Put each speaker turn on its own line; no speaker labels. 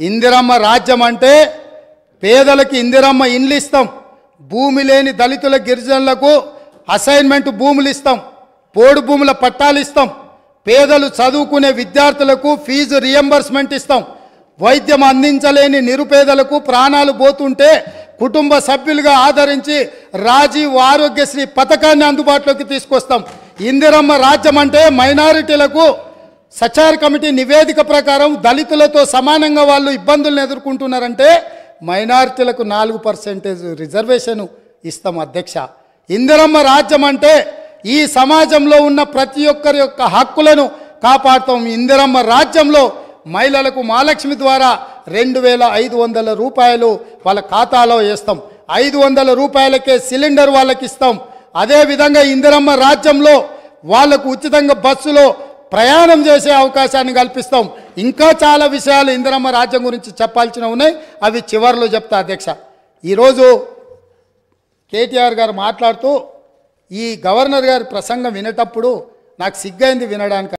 ఇందిరమ్మ రాజ్యం అంటే పేదలకు ఇందిరమ్మ ఇండ్లు ఇస్తాం, భూమి లేని దళితుల గిరిజనులకు అసైన్మెంట్ భూములు ఇస్తాం, పోడు భూముల పట్టాలు ఇస్తాం, పేదలు చదువుకునే విద్యార్థులకు ఫీజు రియంబర్స్మెంట్ ఇస్తాం, వైద్యం అందించలేని నిరుపేదలకు ప్రాణాలు పోతుంటే కుటుంబ సభ్యులుగా ఆదరించి రాజీవ్ ఆరోగ్యశ్రీ పథకాన్ని అందుబాటులోకి తీసుకొస్తాం. ఇందిరమ్మ రాజ్యం అంటే మైనారిటీలకు సచార్ కమిటీ నివేదిక ప్రకారం దళితులతో సమానంగా వాళ్ళు ఇబ్బందులను ఎదుర్కొంటున్నారంటే మైనారిటీలకు 4% రిజర్వేషన్ ఇస్తాం అధ్యక్ష. ఇందిరమ్మ రాజ్యం అంటే ఈ సమాజంలో ఉన్న ప్రతి ఒక్కరి యొక్క హక్కులను కాపాడుతాం. ఇందిరమ్మ రాజ్యంలో మహిళలకు మహాలక్ష్మి ద్వారా 2500 రూపాయలు వాళ్ళ ఖాతాలో వేస్తాం, 500 రూపాయలకే సిలిండర్ వాళ్ళకి ఇస్తాం. అదేవిధంగా ఇందిరమ్మ రాజ్యంలో వాళ్ళకు ఉచితంగా బస్సులో ప్రయాణం చేసే అవకాశాన్ని కల్పిస్తాం. ఇంకా చాలా విషయాలు ఇందిరమ్మ రాజ్యం గురించి చెప్పాల్సిన ఉన్నాయి, అవి చివరిలో చెప్తా అధ్యక్ష. ఈరోజు కేటీఆర్ గారు మాట్లాడుతూ ఈ గవర్నర్ గారి ప్రసంగం వినేటప్పుడు నాకు సిగ్గైంది వినడానికి.